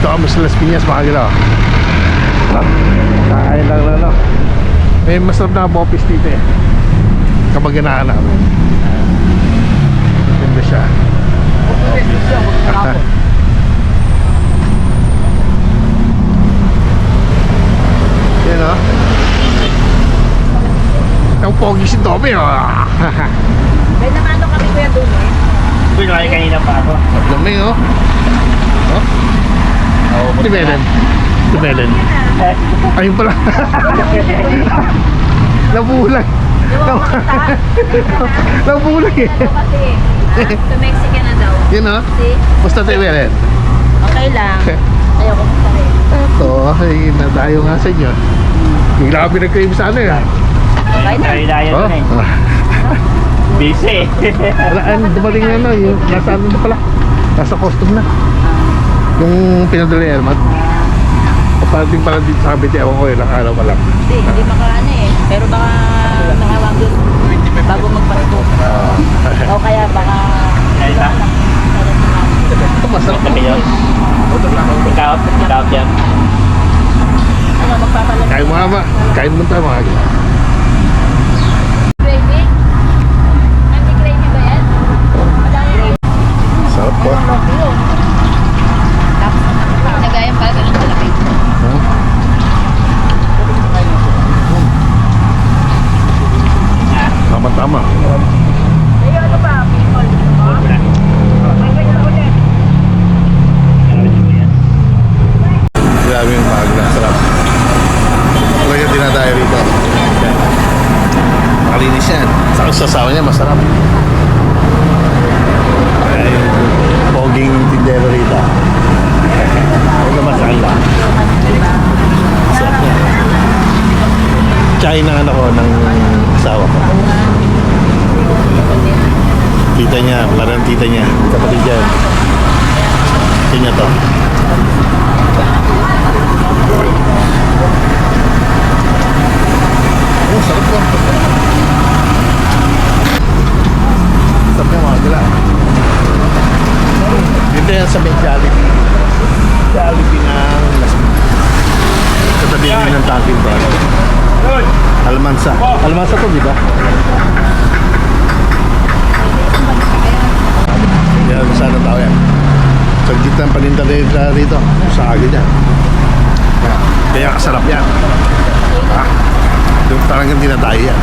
Dito kami sa Las Piñas mga gila. Kakain lang na no. May masarap na bopis dito eh. Kapag ganaan namin. Ganda siya. Yan o. Ang pogi si Tommy o. May namano kami kuya doon eh. Uy, nakaya kanina pa ako. Tommy o. Si Belen. Si Belen. Ayun pala. Nabulag. Nabulag eh. Kasi to Mexican na daw. Yun o. See? Basta si Belen. Okay lang. Ayoko pa rin. Ito, ay nadayo nga sa inyo. Bigla kami nag-crave sa ano eh. Okay na. Dahil Oh, na eh. Busy. Walaan, dumating na ano, yung nasa ano na pala. Nasa custom na. Yung pinadala ni Elmat. Kaparating pala dito sa Cavite, ewan ko ilang araw pa lang. Hindi makaano eh. Pero baka mahawag doon bago magpasko. O kaya baka Kaya Ito masarap kami yun. Ikaw yan. ano magpapalag. Kain mo nga ba? Kain mo tayo mga gila. Gravy? Anti gravy ba yan? Madami. Sarap po. Tapos nagayang pala ganun malaki. Huh? Tama-tama. Ay ano pa? People. Huwag mo na. Grabe yung mga gila. Sarap. Talaga dinadayo rito. Makalinis yan. Sa sasawa niya, masarap. Ay, poging tindero rito. Huwag naman sa kanila. Sarap yan. Tsaka ng ano ko, ng asawa ko. Tita niya, parang tita niya. Kapatid dyan. Tita niya to. Oh, sarap po. Sarap yung mga gila. Dito yan sa may Jollibee. Jollibee ng Las Piñas. Sa tabi namin ng Tanking Bar. Almansa. Almansa to, di ba? Yan, sana tao yan. Sa gitna ng paninda rito. Sa agad yan. Kaya kasarap yan. Yung talagang dinadayo yan.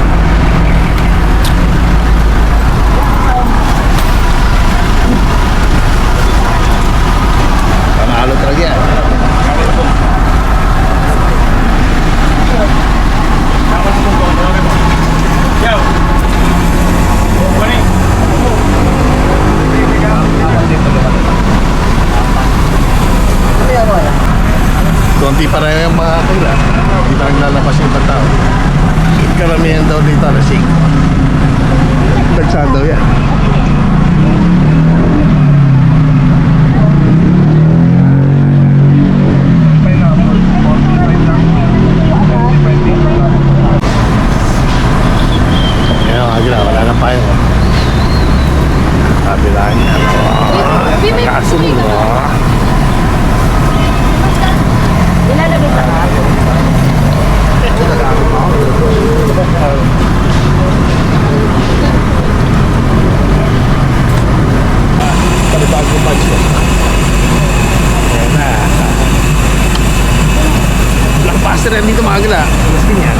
Panalo talaga yan. Konti pa rin yung mga kula. Hindi pa naglalabas yung ibang tao. Karamihan daw dito lasing. Dagsaan daw yan. Ngayon, agila, wala na pa yun. Kabilaan niya. Kasun mo. Ilalagay sa kaso. Panibagong batch ko. Ayan na. Blockbuster yan dito mga gila. Mas pinyan.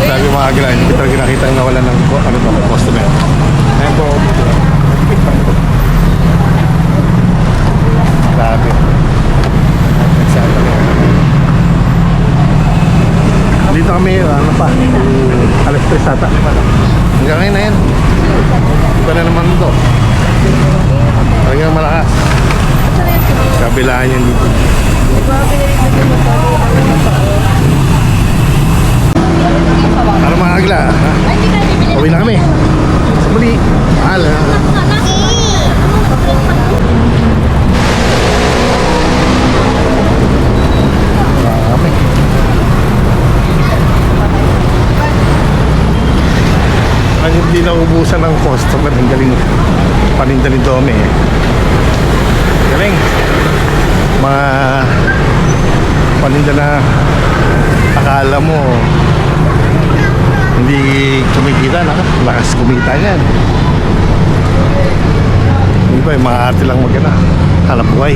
Sabi mga gila, hindi talaga nakita yung nawalan ng ano ba, customer. Ayan po. Grabe. Dito kami, ano pa, alas 3 ata. Hanggang ngayon na yan. Iba na naman to. Talagang malakas. Kabilaan yan dito. Para mga agla. Uwi na kami. Sa muli. Mahal. Marami. Ang hindi naubusan ng customer. Ang galing paninda ni Dome. Galing. Mga paninda na akala mo hindi kumikita na. Lakas kumita yan. Hindi ba yung mga arte lang magana. Hanap buhay.